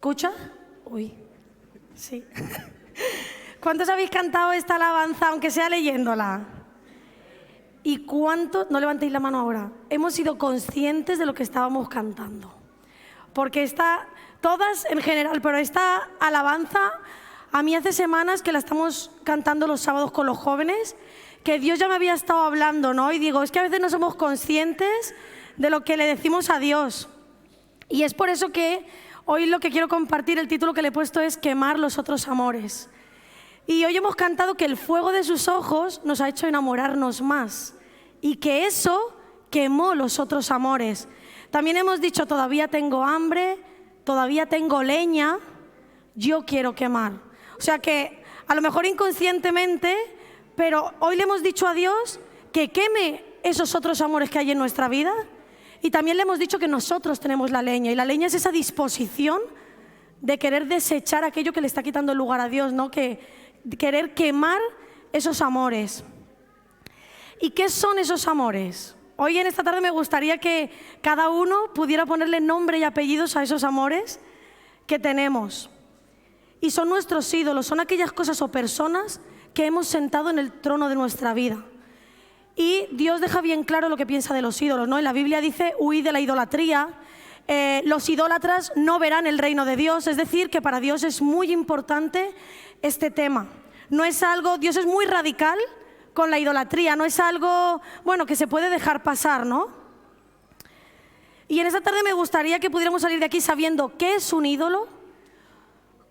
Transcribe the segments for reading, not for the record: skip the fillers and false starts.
escucha? Uy, sí. ¿Cuántos habéis cantado esta alabanza, aunque sea leyéndola? ¿Y cuántos, no levantéis la mano ahora, hemos sido conscientes de lo que estábamos cantando? Porque todas en general, pero esta alabanza, a mí hace semanas que la estamos cantando los sábados con los jóvenes, que Dios ya me había estado hablando, ¿no? Y digo, es que a veces no somos conscientes de lo que le decimos a Dios. Y es por eso que hoy lo que quiero compartir, el título que le he puesto es Quemar los otros amores. Y hoy hemos cantado que el fuego de sus ojos nos ha hecho enamorarnos más y que eso quemó los otros amores. También hemos dicho, todavía tengo hambre, todavía tengo leña, yo quiero quemar. O sea que a lo mejor inconscientemente, pero hoy le hemos dicho a Dios que queme esos otros amores que hay en nuestra vida. Y también le hemos dicho que nosotros tenemos la leña, y la leña es esa disposición de querer desechar aquello que le está quitando el lugar a Dios, ¿no? Querer quemar esos amores. ¿Y qué son esos amores? Hoy en esta tarde me gustaría que cada uno pudiera ponerle nombre y apellidos a esos amores que tenemos. Y son nuestros ídolos, son aquellas cosas o personas que hemos sentado en el trono de nuestra vida. Y Dios deja bien claro lo que piensa de los ídolos, ¿no? En la Biblia dice, huid de la idolatría. Los idólatras no verán el reino de Dios, es decir, que para Dios es muy importante este tema. No es algo, Dios es muy radical con la idolatría, no es algo, bueno, que se puede dejar pasar, ¿no? Y en esta tarde me gustaría que pudiéramos salir de aquí sabiendo qué es un ídolo,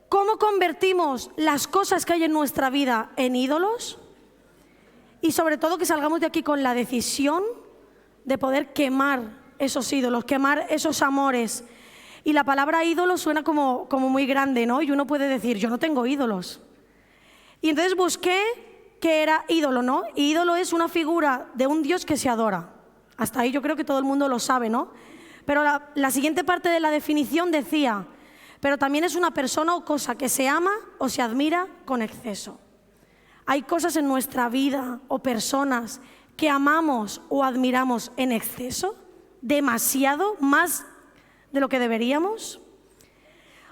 cómo convertimos las cosas que hay en nuestra vida en ídolos y sobre todo que salgamos de aquí con la decisión de poder quemar esos ídolos, quemar esos amores. Y la palabra ídolo suena como muy grande, ¿no? Y uno puede decir, yo no tengo ídolos. Y entonces busqué qué era ídolo, ¿no? Y ídolo es una figura de un Dios que se adora. Hasta ahí yo creo que todo el mundo lo sabe, ¿no? Pero la siguiente parte de la definición decía, pero también es una persona o cosa que se ama o se admira con exceso. Hay cosas en nuestra vida o personas que amamos o admiramos en exceso, demasiado, más de lo que deberíamos.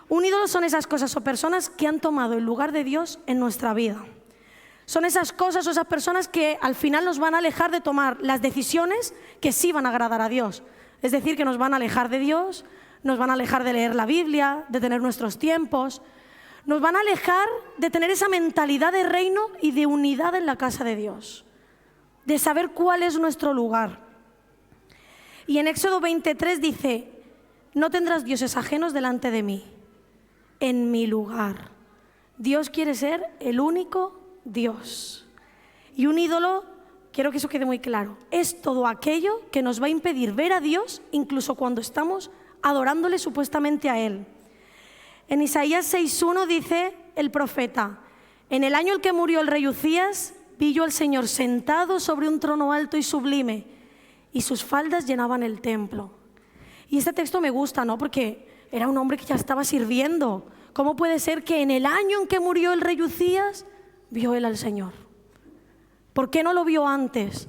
Un ídolo son esas cosas o personas que han tomado el lugar de Dios en nuestra vida. Son esas cosas o esas personas que al final nos van a alejar de tomar las decisiones que sí van a agradar a Dios. Es decir, que nos van a alejar de Dios, nos van a alejar de leer la Biblia, de tener nuestros tiempos, nos van a alejar de tener esa mentalidad de reino y de unidad en la casa de Dios, de saber cuál es nuestro lugar. Y en Éxodo 23 dice, no tendrás dioses ajenos delante de mí, en mi lugar. Dios quiere ser el único Dios. Y un ídolo, quiero que eso quede muy claro, es todo aquello que nos va a impedir ver a Dios incluso cuando estamos adorándole supuestamente a Él. En Isaías 6:1 dice el profeta, en el año en que murió el rey Uzías, vi yo al Señor sentado sobre un trono alto y sublime, y sus faldas llenaban el templo. Y este texto me gusta, ¿no? Porque era un hombre que ya estaba sirviendo. ¿Cómo puede ser que en el año en que murió el rey Uzías, vio él al Señor? ¿Por qué no lo vio antes?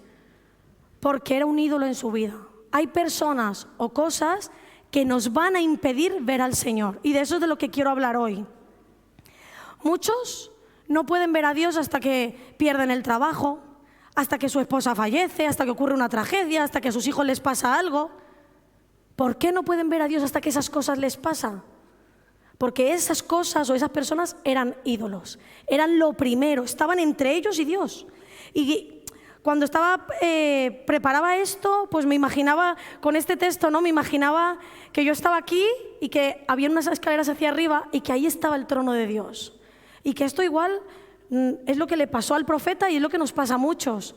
Porque era un ídolo en su vida. Hay personas o cosas que nos van a impedir ver al Señor. Y de eso es de lo que quiero hablar hoy. Muchos no pueden ver a Dios hasta que pierden el trabajo, hasta que su esposa fallece, hasta que ocurre una tragedia, hasta que a sus hijos les pasa algo. ¿Por qué no pueden ver a Dios hasta que esas cosas les pasan? Porque esas cosas o esas personas eran ídolos, eran lo primero, estaban entre ellos y Dios. Y cuando preparaba esto, pues me imaginaba con este texto, ¿no? Me imaginaba que yo estaba aquí y que había unas escaleras hacia arriba y que ahí estaba el trono de Dios. Y que esto igual es lo que le pasó al profeta y es lo que nos pasa a muchos.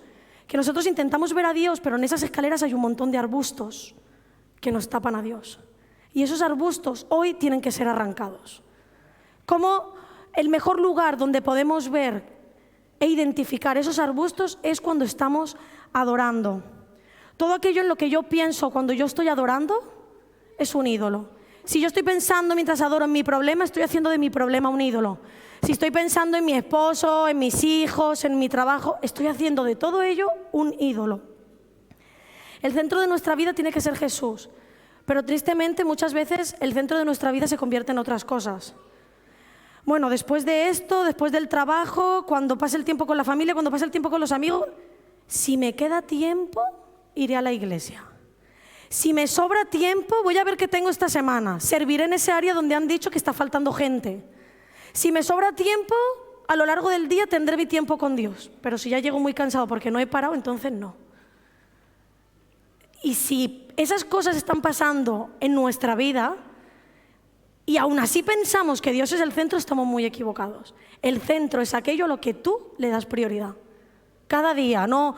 Que nosotros intentamos ver a Dios, pero en esas escaleras hay un montón de arbustos que nos tapan a Dios. Y esos arbustos hoy tienen que ser arrancados. Como el mejor lugar donde podemos ver e identificar esos arbustos es cuando estamos adorando. Todo aquello en lo que yo pienso cuando yo estoy adorando es un ídolo. Si yo estoy pensando mientras adoro en mi problema, estoy haciendo de mi problema un ídolo. Si estoy pensando en mi esposo, en mis hijos, en mi trabajo, estoy haciendo de todo ello un ídolo. El centro de nuestra vida tiene que ser Jesús. Pero tristemente muchas veces el centro de nuestra vida se convierte en otras cosas. Bueno, después de esto, después del trabajo, cuando pase el tiempo con la familia, cuando pase el tiempo con los amigos, si me queda tiempo, iré a la iglesia. Si me sobra tiempo, voy a ver qué tengo esta semana. Serviré en ese área donde han dicho que está faltando gente. Si me sobra tiempo, a lo largo del día tendré mi tiempo con Dios. Pero si ya llego muy cansado porque no he parado, entonces no. Y si esas cosas están pasando en nuestra vida y aún así pensamos que Dios es el centro, estamos muy equivocados. El centro es aquello a lo que tú le das prioridad. Cada día, no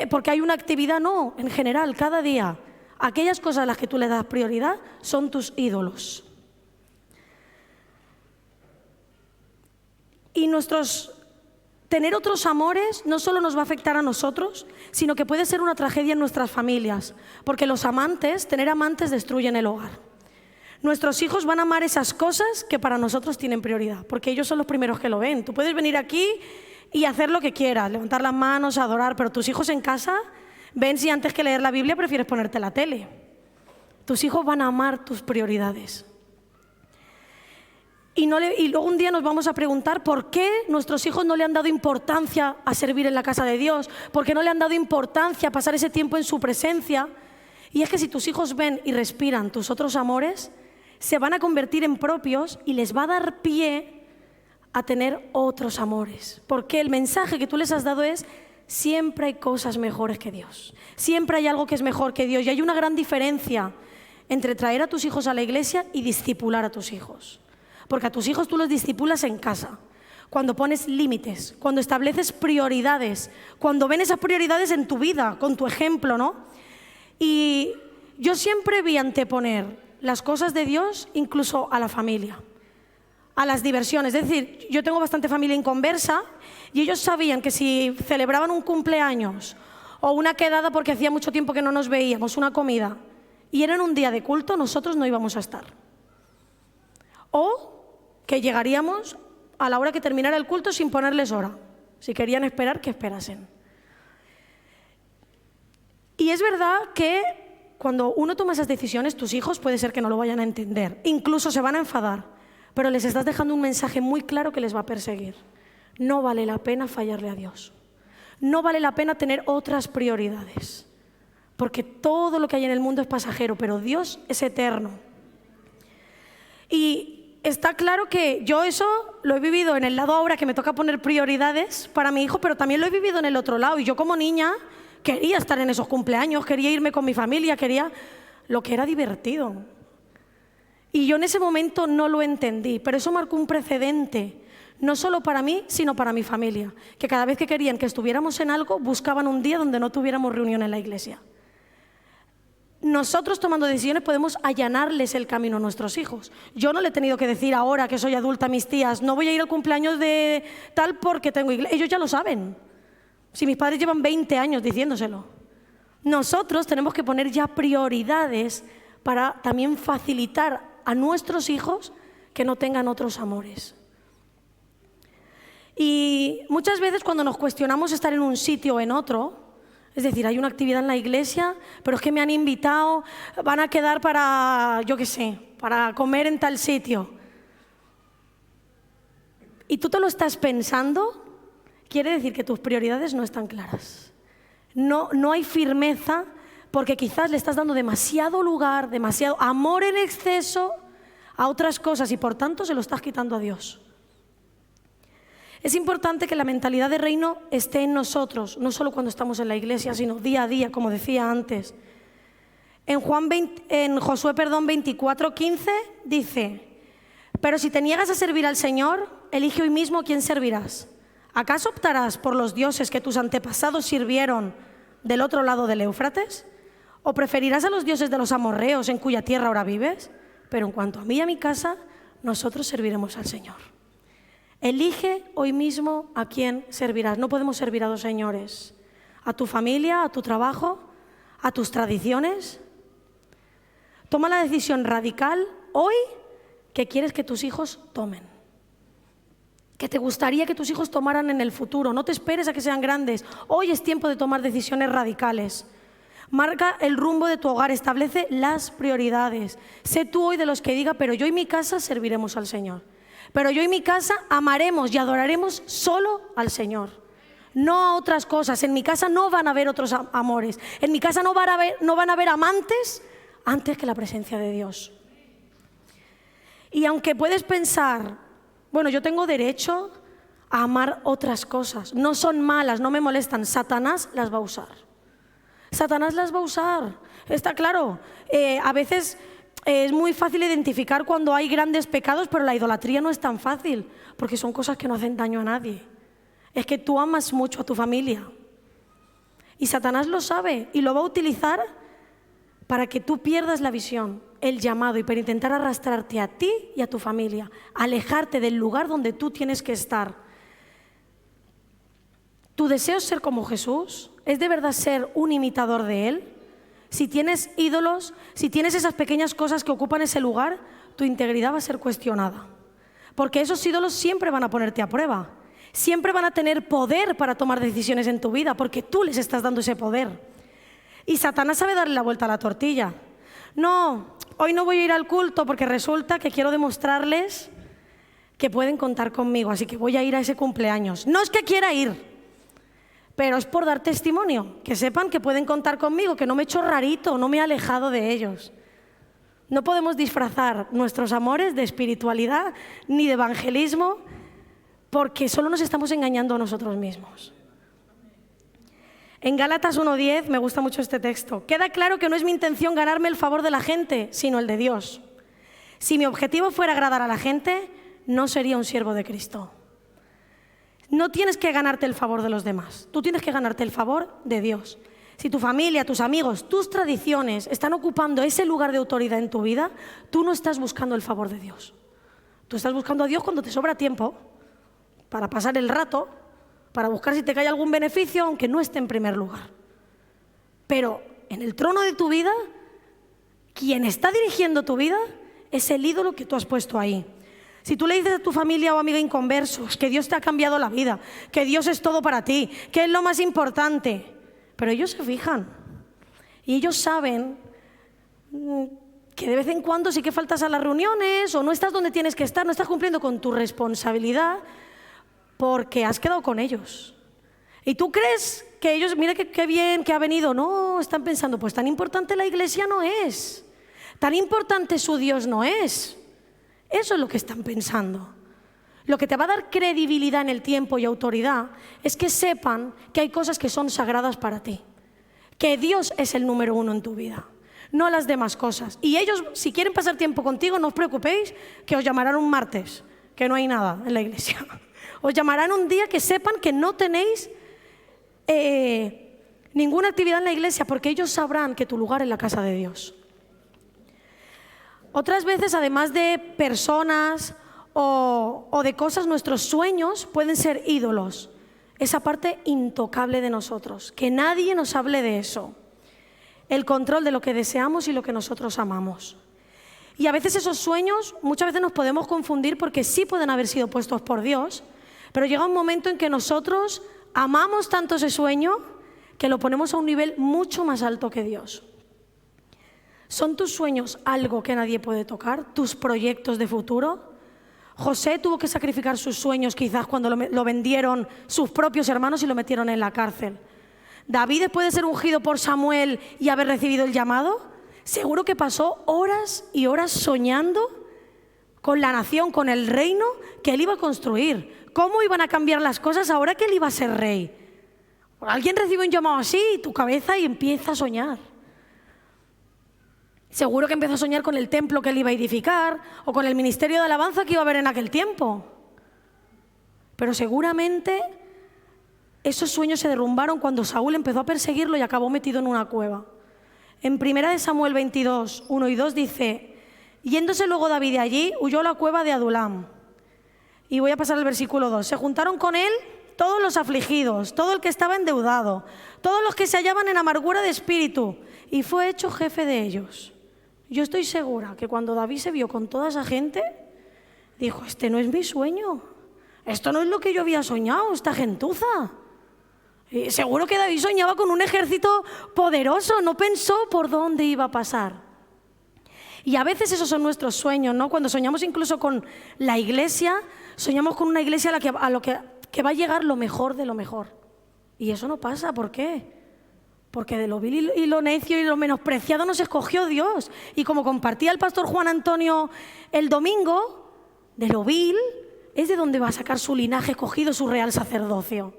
porque hay una actividad, no, en general, cada día. Aquellas cosas a las que tú le das prioridad son tus ídolos. Y tener otros amores no solo nos va a afectar a nosotros, sino que puede ser una tragedia en nuestras familias, porque tener amantes destruyen el hogar. Nuestros hijos van a amar esas cosas que para nosotros tienen prioridad, porque ellos son los primeros que lo ven. Tú puedes venir aquí y hacer lo que quieras, levantar las manos, adorar, pero tus hijos en casa ven si antes que leer la Biblia prefieres ponerte la tele. Tus hijos van a amar tus prioridades. Y luego un día nos vamos a preguntar por qué nuestros hijos no le han dado importancia a servir en la casa de Dios, por qué no le han dado importancia a pasar ese tiempo en su presencia. Y es que si tus hijos ven y respiran tus otros amores, se van a convertir en propios y les va a dar pie a tener otros amores. Porque el mensaje que tú les has dado es: siempre hay cosas mejores que Dios. Siempre hay algo que es mejor que Dios. Y hay una gran diferencia entre traer a tus hijos a la iglesia y discipular a tus hijos. Porque a tus hijos tú los discipulas en casa, cuando pones límites, cuando estableces prioridades, cuando ven esas prioridades en tu vida, con tu ejemplo, ¿no? Y yo siempre vi anteponer las cosas de Dios incluso a la familia, a las diversiones. Es decir, yo tengo bastante familia inconversa y ellos sabían que si celebraban un cumpleaños o una quedada porque hacía mucho tiempo que no nos veíamos, una comida, y era en un día de culto, nosotros no íbamos a estar. O que llegaríamos a la hora que terminara el culto sin ponerles hora. Si querían esperar, que esperasen. Y es verdad que cuando uno toma esas decisiones, tus hijos puede ser que no lo vayan a entender, incluso se van a enfadar, pero les estás dejando un mensaje muy claro que les va a perseguir. No vale la pena fallarle a Dios. No vale la pena tener otras prioridades, porque todo lo que hay en el mundo es pasajero, pero Dios es eterno. Y está claro que yo eso lo he vivido en el lado ahora que me toca poner prioridades para mi hijo, pero también lo he vivido en el otro lado. Y yo como niña quería estar en esos cumpleaños, quería irme con mi familia, quería lo que era divertido. Y yo en ese momento no lo entendí, pero eso marcó un precedente, no solo para mí, sino para mi familia, que cada vez que querían que estuviéramos en algo, buscaban un día donde no tuviéramos reunión en la iglesia. Nosotros tomando decisiones podemos allanarles el camino a nuestros hijos. Yo no le he tenido que decir ahora que soy adulta a mis tías, no voy a ir al cumpleaños de tal porque tengo iglesia. Ellos ya lo saben. Si mis padres llevan 20 años diciéndoselo. Nosotros tenemos que poner ya prioridades para también facilitar a nuestros hijos que no tengan otros amores. Y muchas veces cuando nos cuestionamos estar en un sitio o en otro, es decir, hay una actividad en la iglesia, pero es que me han invitado, van a quedar para, yo qué sé, para comer en tal sitio. Y tú te lo estás pensando, quiere decir que tus prioridades no están claras. No hay firmeza porque quizás le estás dando demasiado lugar, demasiado amor en exceso a otras cosas y por tanto se lo estás quitando a Dios. Es importante que la mentalidad de reino esté en nosotros, no solo cuando estamos en la iglesia, sino día a día, como decía antes. En Josué 24:15 dice: pero si te niegas a servir al Señor, elige hoy mismo a quién servirás. ¿Acaso optarás por los dioses que tus antepasados sirvieron del otro lado del Éufrates? ¿O preferirás a los dioses de los amorreos en cuya tierra ahora vives? Pero en cuanto a mí y a mi casa, nosotros serviremos al Señor. Elige hoy mismo a quién servirás. No podemos servir a dos señores. A tu familia, a tu trabajo, a tus tradiciones. Toma la decisión radical hoy que quieres que tus hijos tomen. Que te gustaría que tus hijos tomaran en el futuro. No te esperes a que sean grandes. Hoy es tiempo de tomar decisiones radicales. Marca el rumbo de tu hogar, establece las prioridades. Sé tú hoy de los que diga, pero yo y mi casa serviremos al Señor. Pero yo y mi casa amaremos y adoraremos solo al Señor. No a otras cosas. En mi casa no van a haber otros amores. En mi casa no van a haber amantes antes que la presencia de Dios. Y aunque puedes pensar, bueno, yo tengo derecho a amar otras cosas. No son malas, no me molestan. Satanás las va a usar. Satanás las va a usar. Está claro. A veces es muy fácil identificar cuando hay grandes pecados, pero la idolatría no es tan fácil, porque son cosas que no hacen daño a nadie. Es que tú amas mucho a tu familia. Y Satanás lo sabe y lo va a utilizar para que tú pierdas la visión, el llamado, y para intentar arrastrarte a ti y a tu familia, alejarte del lugar donde tú tienes que estar. ¿Tu deseo es ser como Jesús? ¿Es de verdad ser un imitador de Él? Si tienes ídolos, si tienes esas pequeñas cosas que ocupan ese lugar, tu integridad va a ser cuestionada. Porque esos ídolos siempre van a ponerte a prueba. Siempre van a tener poder para tomar decisiones en tu vida, porque tú les estás dando ese poder. Y Satanás sabe darle la vuelta a la tortilla. No, hoy no voy a ir al culto porque resulta que quiero demostrarles que pueden contar conmigo, así que voy a ir a ese cumpleaños. No es que quiera ir, pero es por dar testimonio, que sepan que pueden contar conmigo, que no me he hecho rarito, no me he alejado de ellos. No podemos disfrazar nuestros amores de espiritualidad ni de evangelismo, porque solo nos estamos engañando a nosotros mismos. En Gálatas 1:10 me gusta mucho este texto. Queda claro que no es mi intención ganarme el favor de la gente, sino el de Dios. Si mi objetivo fuera agradar a la gente, no sería un siervo de Cristo. No tienes que ganarte el favor de los demás, tú tienes que ganarte el favor de Dios. Si tu familia, tus amigos, tus tradiciones están ocupando ese lugar de autoridad en tu vida, tú no estás buscando el favor de Dios. Tú estás buscando a Dios cuando te sobra tiempo para pasar el rato, para buscar si te cae algún beneficio, aunque no esté en primer lugar. Pero en el trono de tu vida, quien está dirigiendo tu vida es el ídolo que tú has puesto ahí. Si tú le dices a tu familia o amiga inconversos que Dios te ha cambiado la vida, que Dios es todo para ti, que es lo más importante, pero ellos se fijan y ellos saben que de vez en cuando sí que faltas a las reuniones o no estás donde tienes que estar, no estás cumpliendo con tu responsabilidad porque has quedado con ellos. Y tú crees que ellos, mira qué bien que ha venido. No, están pensando, pues tan importante la iglesia no es, tan importante su Dios no es. Eso es lo que están pensando. Lo que te va a dar credibilidad en el tiempo y autoridad es que sepan que hay cosas que son sagradas para ti, que Dios es el número uno en tu vida, no las demás cosas. Y ellos, si quieren pasar tiempo contigo, no os preocupéis, que os llamarán un martes, que no hay nada en la iglesia. Os llamarán un día que sepan que no tenéis ninguna actividad en la iglesia, porque ellos sabrán que tu lugar es la casa de Dios. Otras veces, además de personas o de cosas, nuestros sueños pueden ser ídolos. Esa parte intocable de nosotros, que nadie nos hable de eso. El control de lo que deseamos y lo que nosotros amamos. Y a veces esos sueños, muchas veces nos podemos confundir porque sí pueden haber sido puestos por Dios, pero llega un momento en que nosotros amamos tanto ese sueño que lo ponemos a un nivel mucho más alto que Dios. ¿Son tus sueños algo que nadie puede tocar? ¿Tus proyectos de futuro? José tuvo que sacrificar sus sueños quizás cuando lo vendieron sus propios hermanos y lo metieron en la cárcel. David, después de ser ungido por Samuel y haber recibido el llamado, seguro que pasó horas y horas soñando con la nación, con el reino que él iba a construir. ¿Cómo iban a cambiar las cosas ahora que él iba a ser rey? Alguien recibe un llamado así, tu cabeza, y empieza a soñar. Seguro que empezó a soñar con el templo que él iba a edificar o con el ministerio de alabanza que iba a haber en aquel tiempo. Pero seguramente esos sueños se derrumbaron cuando Saúl empezó a perseguirlo y acabó metido en una cueva. En 1 Samuel 22, 1 y 2 dice: yéndose luego David de allí, huyó a la cueva de Adulam. Y voy a pasar al versículo 2. Se juntaron con él todos los afligidos, todo el que estaba endeudado, todos los que se hallaban en amargura de espíritu, y fue hecho jefe de ellos. Yo estoy segura que cuando David se vio con toda esa gente, dijo: este no es mi sueño, esto no es lo que yo había soñado, esta gentuza. Y seguro que David soñaba con un ejército poderoso, no pensó por dónde iba a pasar. Y a veces esos son nuestros sueños, ¿no? Cuando soñamos incluso con la iglesia, soñamos con una iglesia a lo que va a llegar lo mejor de lo mejor. Y eso no pasa, ¿por qué? Porque de lo vil y lo necio y lo menospreciado nos escogió Dios. Y como compartía el pastor Juan Antonio el domingo, de lo vil es de donde va a sacar su linaje escogido, su real sacerdocio.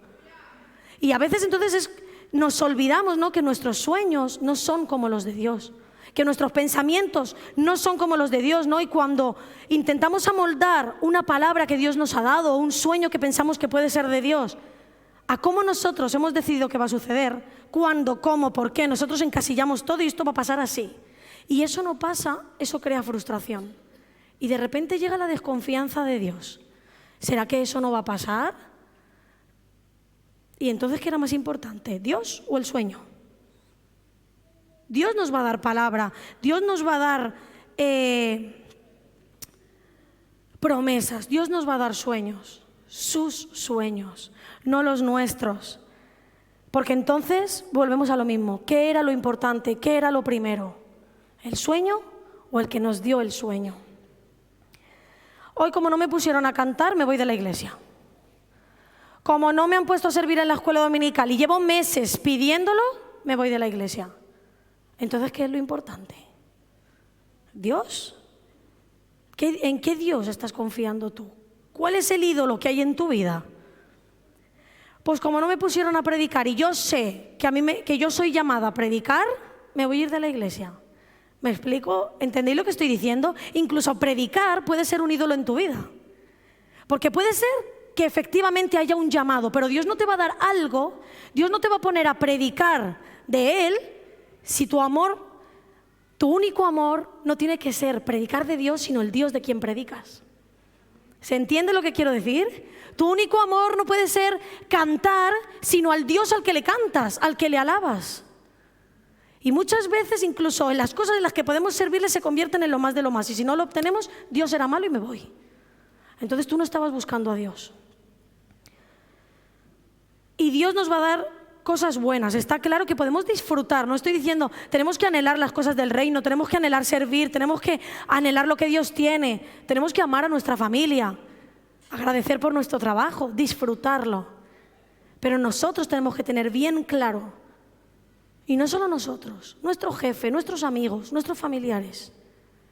Y a veces entonces nos olvidamos, ¿no?, que nuestros sueños no son como los de Dios, que nuestros pensamientos no son como los de Dios, ¿no? Y cuando intentamos amoldar una palabra que Dios nos ha dado, o un sueño que pensamos que puede ser de Dios, a cómo nosotros hemos decidido que va a suceder, cuándo, cómo, por qué, nosotros encasillamos todo y esto va a pasar así. Y eso no pasa, eso crea frustración. Y de repente llega la desconfianza de Dios. ¿Será que eso no va a pasar? Y entonces, ¿qué era más importante, Dios o el sueño? Dios nos va a dar palabra, Dios nos va a dar promesas, Dios nos va a dar sueños, sus sueños, no los nuestros. Porque entonces volvemos a lo mismo. ¿Qué era lo importante? ¿Qué era lo primero? ¿El sueño o el que nos dio el sueño? Hoy, como no me pusieron a cantar, me voy de la iglesia. Como no me han puesto a servir en la escuela dominical y llevo meses pidiéndolo, me voy de la iglesia. Entonces, ¿qué es lo importante? ¿Dios? ¿En qué Dios estás confiando tú? ¿Cuál es el ídolo que hay en tu vida? Pues como no me pusieron a predicar y yo sé que yo soy llamada a predicar, me voy a ir de la iglesia. ¿Me explico? ¿Entendéis lo que estoy diciendo? Incluso predicar puede ser un ídolo en tu vida. Porque puede ser que efectivamente haya un llamado, pero Dios no te va a dar algo, Dios no te va a poner a predicar de Él si tu amor, tu único amor no tiene que ser predicar de Dios, sino el Dios de quien predicas. ¿Se entiende lo que quiero decir? Tu único amor no puede ser cantar, sino al Dios al que le cantas, al que le alabas. Y muchas veces incluso en las cosas en las que podemos servirle se convierten en lo más de lo más. Y si no lo obtenemos, Dios será malo y me voy. Entonces tú no estabas buscando a Dios. Y Dios nos va a dar cosas buenas. Está claro que podemos disfrutar. No estoy diciendo tenemos que anhelar las cosas del reino, tenemos que anhelar servir, tenemos que anhelar lo que Dios tiene, tenemos que amar a nuestra familia, agradecer por nuestro trabajo, disfrutarlo. Pero nosotros tenemos que tener bien claro, y no solo nosotros, nuestro jefe, nuestros amigos, nuestros familiares,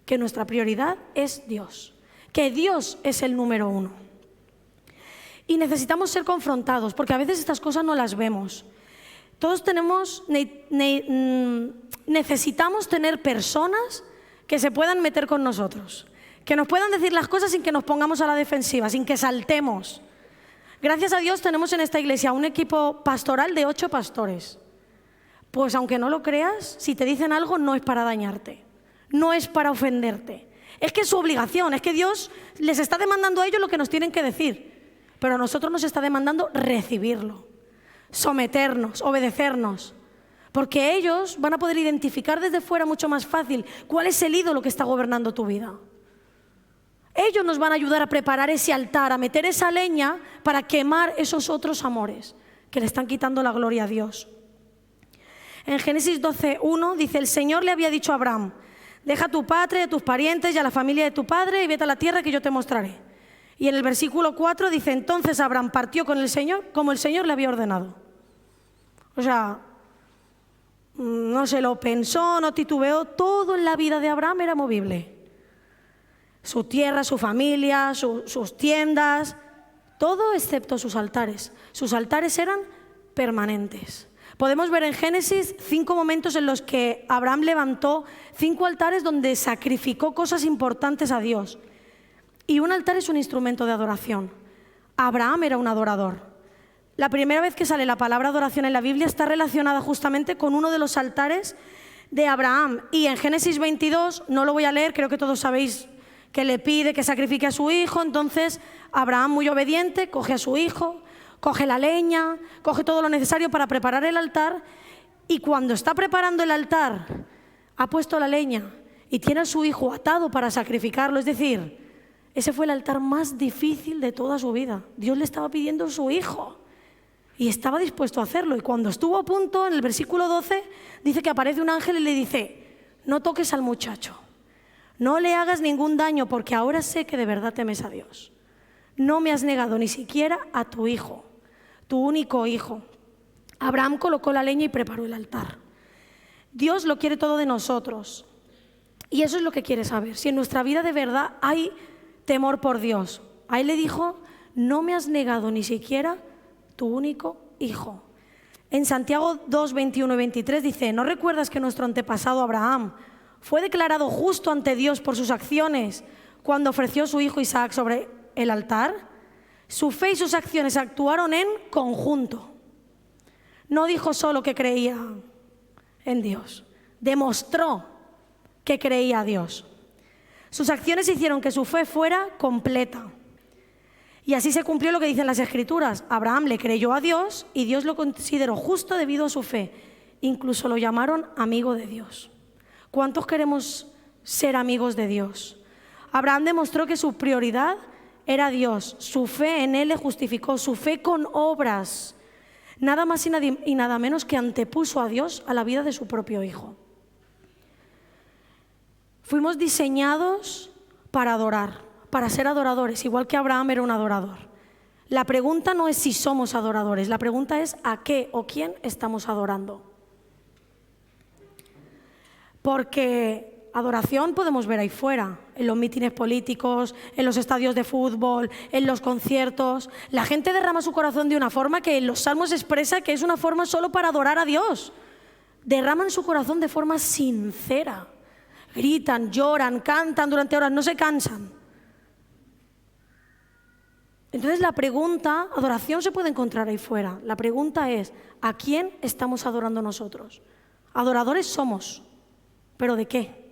que nuestra prioridad es Dios, que Dios es el número uno. Y necesitamos ser confrontados, porque a veces estas cosas no las vemos. Todos necesitamos tener personas que se puedan meter con nosotros, que nos puedan decir las cosas sin que nos pongamos a la defensiva, sin que saltemos. Gracias a Dios tenemos en esta iglesia un equipo pastoral de 8 pastores. Pues aunque no lo creas, si te dicen algo no es para dañarte, no es para ofenderte. Es que es su obligación, es que Dios les está demandando a ellos lo que nos tienen que decir. Pero a nosotros nos está demandando recibirlo, someternos, obedecernos. Porque ellos van a poder identificar desde fuera mucho más fácil cuál es el ídolo que está gobernando tu vida. Ellos nos van a ayudar a preparar ese altar, a meter esa leña para quemar esos otros amores que le están quitando la gloria a Dios. En Génesis 12:1 dice: el Señor le había dicho a Abraham: deja a tu patria, a tus parientes y a la familia de tu padre y vete a la tierra que yo te mostraré. Y en el versículo 4 dice: entonces Abraham partió con el Señor como el Señor le había ordenado. O sea, no se lo pensó, no titubeó, todo en la vida de Abraham era movible. Su tierra, su familia, sus tiendas, todo excepto sus altares. Sus altares eran permanentes. Podemos ver en Génesis 5 momentos en los que Abraham levantó 5 altares donde sacrificó cosas importantes a Dios. Y un altar es un instrumento de adoración. Abraham era un adorador. La primera vez que sale la palabra adoración en la Biblia está relacionada justamente con uno de los altares de Abraham. Y en Génesis 22, no lo voy a leer, creo que todos sabéis que le pide que sacrifique a su hijo. Entonces Abraham, muy obediente, coge a su hijo, coge la leña, coge todo lo necesario para preparar el altar. Y cuando está preparando el altar, ha puesto la leña y tiene a su hijo atado para sacrificarlo. Es decir, ese fue el altar más difícil de toda su vida. Dios le estaba pidiendo a su hijo. Y estaba dispuesto a hacerlo. Y cuando estuvo a punto, en el versículo 12, dice que aparece un ángel y le dice: no toques al muchacho, no le hagas ningún daño, porque ahora sé que de verdad temes a Dios. No me has negado ni siquiera a tu hijo, tu único hijo. Abraham colocó la leña y preparó el altar. Dios lo quiere todo de nosotros. Y eso es lo que quiere saber. Si en nuestra vida de verdad hay temor por Dios. A él le dijo: no me has negado ni siquiera tu único hijo. En Santiago 2, 21 y 23 dice: ¿no recuerdas que nuestro antepasado Abraham fue declarado justo ante Dios por sus acciones cuando ofreció su hijo Isaac sobre el altar? Su fe y sus acciones actuaron en conjunto. No dijo solo que creía en Dios, demostró que creía a Dios. Sus acciones hicieron que su fe fuera completa. Y así se cumplió lo que dicen las Escrituras. Abraham le creyó a Dios y Dios lo consideró justo debido a su fe. Incluso lo llamaron amigo de Dios. ¿Cuántos queremos ser amigos de Dios? Abraham demostró que su prioridad era Dios. Su fe en Él le justificó, su fe con obras. Nada más y nada menos que antepuso a Dios a la vida de su propio hijo. Fuimos diseñados para adorar, para ser adoradores, igual que Abraham era un adorador. La pregunta no es si somos adoradores, la pregunta es a qué o quién estamos adorando. Porque adoración podemos ver ahí fuera, en los mítines políticos, en los estadios de fútbol, en los conciertos. La gente derrama su corazón de una forma que en los salmos expresa que es una forma solo para adorar a Dios. Derraman su corazón de forma sincera. Gritan, lloran, cantan durante horas, no se cansan. Entonces la pregunta, adoración se puede encontrar ahí fuera. La pregunta es, ¿a quién estamos adorando nosotros? Adoradores somos, ¿pero de qué?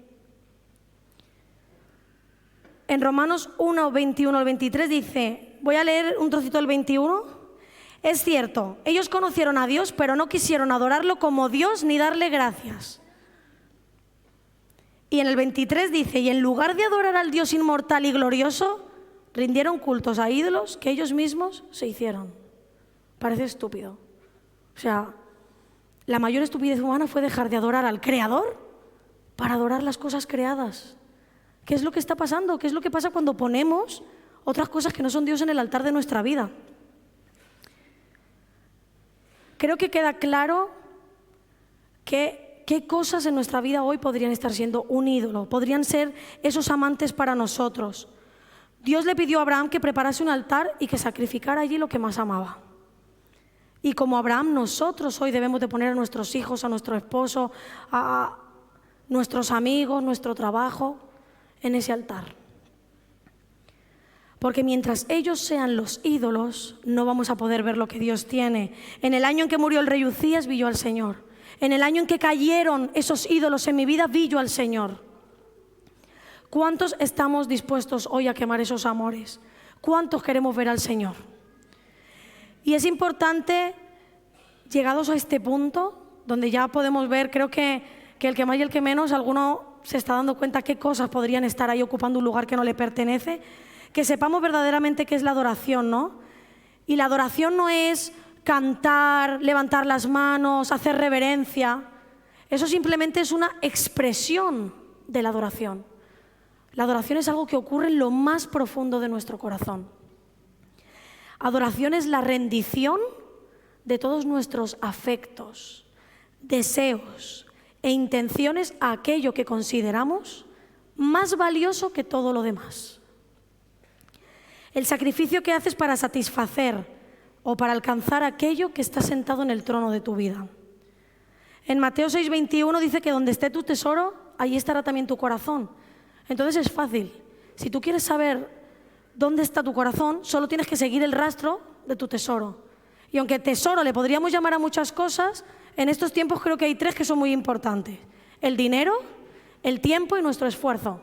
En Romanos 1, 21 al 23 dice, voy a leer un trocito del 21. Es cierto, ellos conocieron a Dios, pero no quisieron adorarlo como Dios ni darle gracias. Y en el 23 dice, y en lugar de adorar al Dios inmortal y glorioso, rindieron cultos a ídolos que ellos mismos se hicieron. Parece estúpido. O sea, la mayor estupidez humana fue dejar de adorar al Creador para adorar las cosas creadas. ¿Qué es lo que está pasando? ¿Qué es lo que pasa cuando ponemos otras cosas que no son Dios en el altar de nuestra vida? Creo que queda claro que qué cosas en nuestra vida hoy podrían estar siendo un ídolo, podrían ser esos amantes para nosotros. Dios le pidió a Abraham que preparase un altar y que sacrificara allí lo que más amaba. Y como Abraham, nosotros hoy debemos de poner a nuestros hijos, a nuestro esposo, a nuestros amigos, nuestro trabajo en ese altar. Porque mientras ellos sean los ídolos, no vamos a poder ver lo que Dios tiene. En el año en que murió el rey Uzías, vi yo al Señor. En el año en que cayeron esos ídolos en mi vida, vi yo al Señor. ¿Cuántos estamos dispuestos hoy a quemar esos amores? ¿Cuántos queremos ver al Señor? Y es importante, llegados a este punto, donde ya podemos ver, creo que el que más y el que menos, alguno se está dando cuenta qué cosas podrían estar ahí ocupando un lugar que no le pertenece, que sepamos verdaderamente qué es la adoración, ¿no? Y la adoración no es cantar, levantar las manos, hacer reverencia. Eso simplemente es una expresión de la adoración. La adoración es algo que ocurre en lo más profundo de nuestro corazón. Adoración es la rendición de todos nuestros afectos, deseos e intenciones a aquello que consideramos más valioso que todo lo demás. El sacrificio que haces para satisfacer o para alcanzar aquello que está sentado en el trono de tu vida. En Mateo 6:21 dice que donde esté tu tesoro, allí estará también tu corazón. Entonces es fácil. Si tú quieres saber dónde está tu corazón, solo tienes que seguir el rastro de tu tesoro. Y aunque tesoro le podríamos llamar a muchas cosas, en estos tiempos creo que hay tres que son muy importantes. El dinero, el tiempo y nuestro esfuerzo.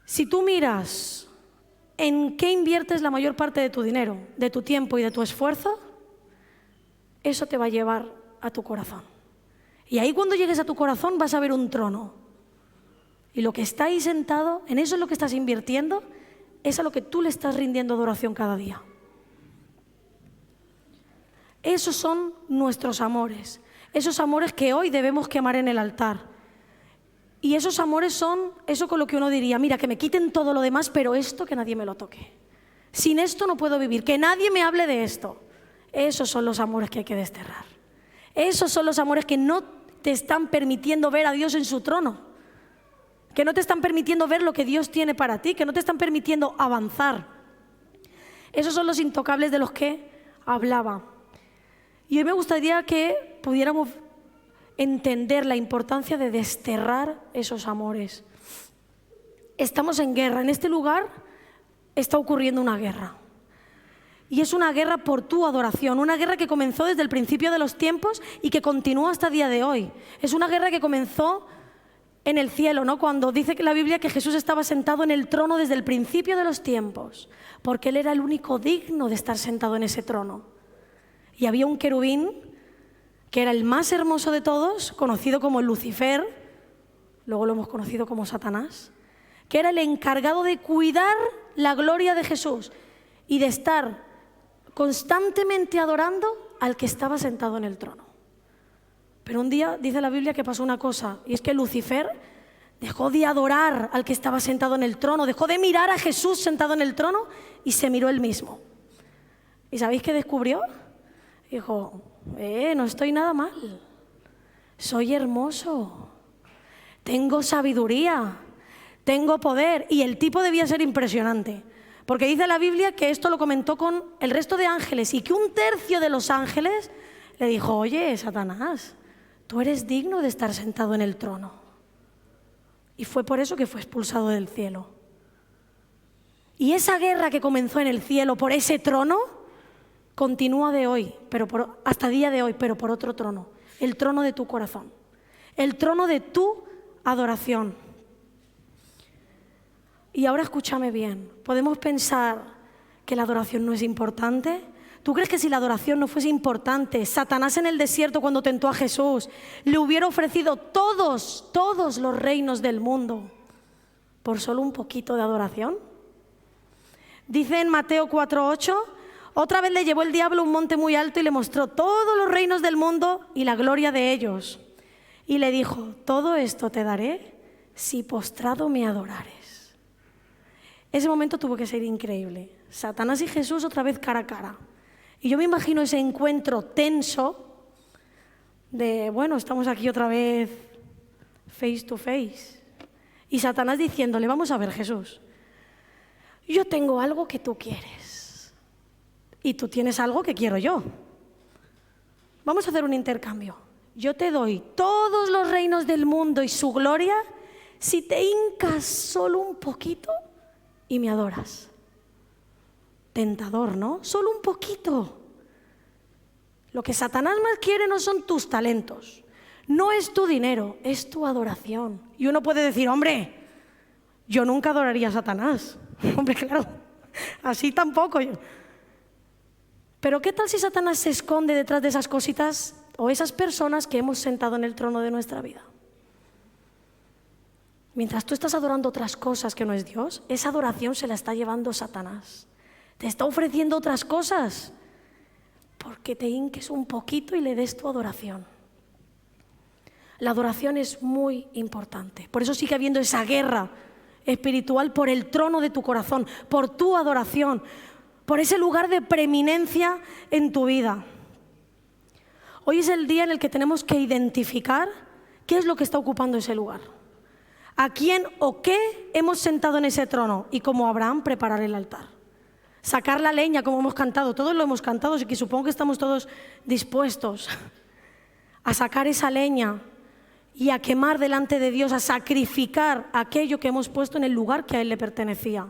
Si tú miras en qué inviertes la mayor parte de tu dinero, de tu tiempo y de tu esfuerzo, eso te va a llevar a tu corazón. Y ahí cuando llegues a tu corazón vas a ver un trono. Y lo que está ahí sentado, en eso es lo que estás invirtiendo, es a lo que tú le estás rindiendo adoración cada día. Esos son nuestros amores, esos amores que hoy debemos quemar en el altar. Y esos amores son eso con lo que uno diría, mira, que me quiten todo lo demás, pero esto que nadie me lo toque. Sin esto no puedo vivir, que nadie me hable de esto. Esos son los amores que hay que desterrar. Esos son los amores que no te están permitiendo ver a Dios en su trono, que no te están permitiendo ver lo que Dios tiene para ti, que no te están permitiendo avanzar. Esos son los intocables de los que hablaba. Y hoy me gustaría que pudiéramos entender la importancia de desterrar esos amores. Estamos en guerra. En este lugar está ocurriendo una guerra. Y es una guerra por tu adoración, una guerra que comenzó desde el principio de los tiempos y que continúa hasta el día de hoy. Es una guerra que comenzó en el cielo, ¿no? Cuando dice la Biblia que Jesús estaba sentado en el trono desde el principio de los tiempos, porque Él era el único digno de estar sentado en ese trono. Y había un querubín que era el más hermoso de todos, conocido como Lucifer, luego lo hemos conocido como Satanás, que era el encargado de cuidar la gloria de Jesús y de estar constantemente adorando al que estaba sentado en el trono. Pero un día dice la Biblia que pasó una cosa, y es que Lucifer dejó de adorar al que estaba sentado en el trono, dejó de mirar a Jesús sentado en el trono y se miró él mismo. ¿Y sabéis qué descubrió? Dijo, no estoy nada mal, soy hermoso, tengo sabiduría, tengo poder. Y el tipo debía ser impresionante, porque dice la Biblia que esto lo comentó con el resto de ángeles y que un tercio de los ángeles le dijo, oye, Satanás, tú eres digno de estar sentado en el trono. Y fue por eso que fue expulsado del cielo. Y esa guerra que comenzó en el cielo por ese trono continúa de hoy, hasta día de hoy, pero por otro trono, el trono de tu corazón, el trono de tu adoración. Y ahora escúchame bien, ¿podemos pensar que la adoración no es importante? ¿Tú crees que si la adoración no fuese importante, Satanás en el desierto cuando tentó a Jesús le hubiera ofrecido todos los reinos del mundo por solo un poquito de adoración? Dice en Mateo 4:8, otra vez le llevó el diablo a un monte muy alto y le mostró todos los reinos del mundo y la gloria de ellos. Y le dijo, todo esto te daré si postrado me adorares. Ese momento tuvo que ser increíble. Satanás y Jesús otra vez cara a cara. Y yo me imagino ese encuentro tenso de, bueno, estamos aquí otra vez face to face. Y Satanás diciéndole, vamos a ver, Jesús, yo tengo algo que tú quieres y tú tienes algo que quiero yo. Vamos a hacer un intercambio. Yo te doy todos los reinos del mundo y su gloria si te hincas solo un poquito y me adoras. Tentador, ¿no? Solo un poquito. Lo que Satanás más quiere no son tus talentos, no es tu dinero, es tu adoración. Y uno puede decir, hombre, yo nunca adoraría a Satanás. Hombre, claro, así tampoco yo. Pero ¿qué tal si Satanás se esconde detrás de esas cositas o esas personas que hemos sentado en el trono de nuestra vida? Mientras tú estás adorando otras cosas que no es Dios, esa adoración se la está llevando Satanás. Te está ofreciendo otras cosas porque te hinques un poquito y le des tu adoración. La adoración es muy importante. Por eso sigue habiendo esa guerra espiritual por el trono de tu corazón, por tu adoración, por ese lugar de preeminencia en tu vida. Hoy es el día en el que tenemos que identificar qué es lo que está ocupando ese lugar. ¿A quién o qué hemos sentado en ese trono? Y como Abraham, preparar el altar. Sacar la leña, como hemos cantado. Todos lo hemos cantado, así que supongo que estamos todos dispuestos a sacar esa leña y a quemar delante de Dios, a sacrificar aquello que hemos puesto en el lugar que a Él le pertenecía.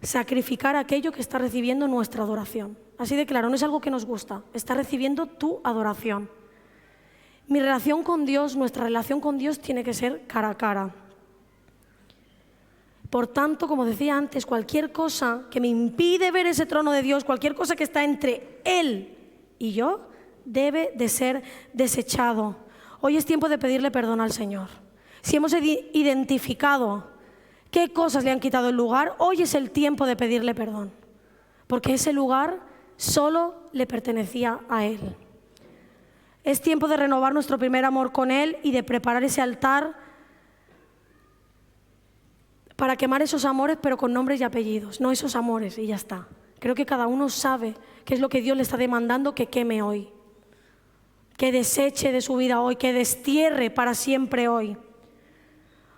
Sacrificar aquello que está recibiendo nuestra adoración. Así de claro, no es algo que nos gusta, está recibiendo tu adoración. Mi relación con Dios, nuestra relación con Dios tiene que ser cara a cara. Por tanto, como decía antes, cualquier cosa que me impide ver ese trono de Dios, cualquier cosa que está entre Él y yo, debe de ser desechado. Hoy es tiempo de pedirle perdón al Señor. Si hemos identificado qué cosas le han quitado el lugar, hoy es el tiempo de pedirle perdón. Porque ese lugar solo le pertenecía a Él. Es tiempo de renovar nuestro primer amor con Él y de preparar ese altar para quemar esos amores, pero con nombres y apellidos, no esos amores y ya está. Creo que cada uno sabe qué es lo que Dios le está demandando que queme hoy, que deseche de su vida hoy, que destierre para siempre hoy.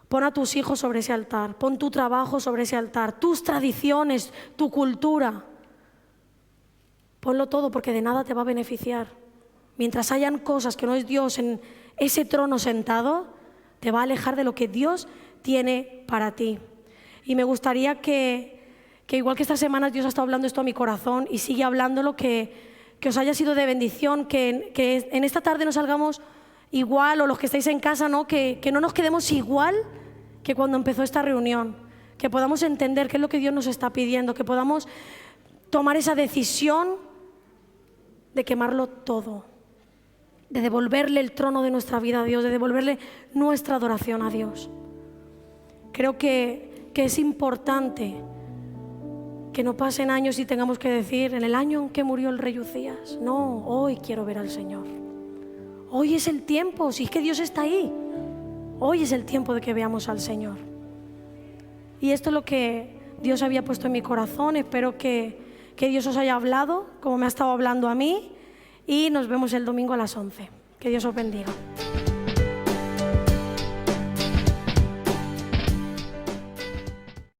Pon a tus hijos sobre ese altar, pon tu trabajo sobre ese altar, tus tradiciones, tu cultura. Ponlo todo, porque de nada te va a beneficiar. Mientras hayan cosas que no es Dios en ese trono sentado, te va a alejar de lo que Dios tiene para ti. Y me gustaría que igual que estas semanas Dios ha estado hablando esto a mi corazón y sigue hablándolo, que os haya sido de bendición, que en esta tarde no salgamos igual, o los que estáis en casa, ¿no? Que no nos quedemos igual que cuando empezó esta reunión, que podamos entender qué es lo que Dios nos está pidiendo, que podamos tomar esa decisión de quemarlo todo, de devolverle el trono de nuestra vida a Dios, de devolverle nuestra adoración a Dios. Creo que es importante que no pasen años y tengamos que decir, en el año en que murió el rey Uzías. No, hoy quiero ver al Señor. Hoy es el tiempo, si es que Dios está ahí. Hoy es el tiempo de que veamos al Señor. Y esto es lo que Dios había puesto en mi corazón. Espero que Dios os haya hablado, como me ha estado hablando a mí. Y nos vemos el domingo a las 11. Que Dios os bendiga.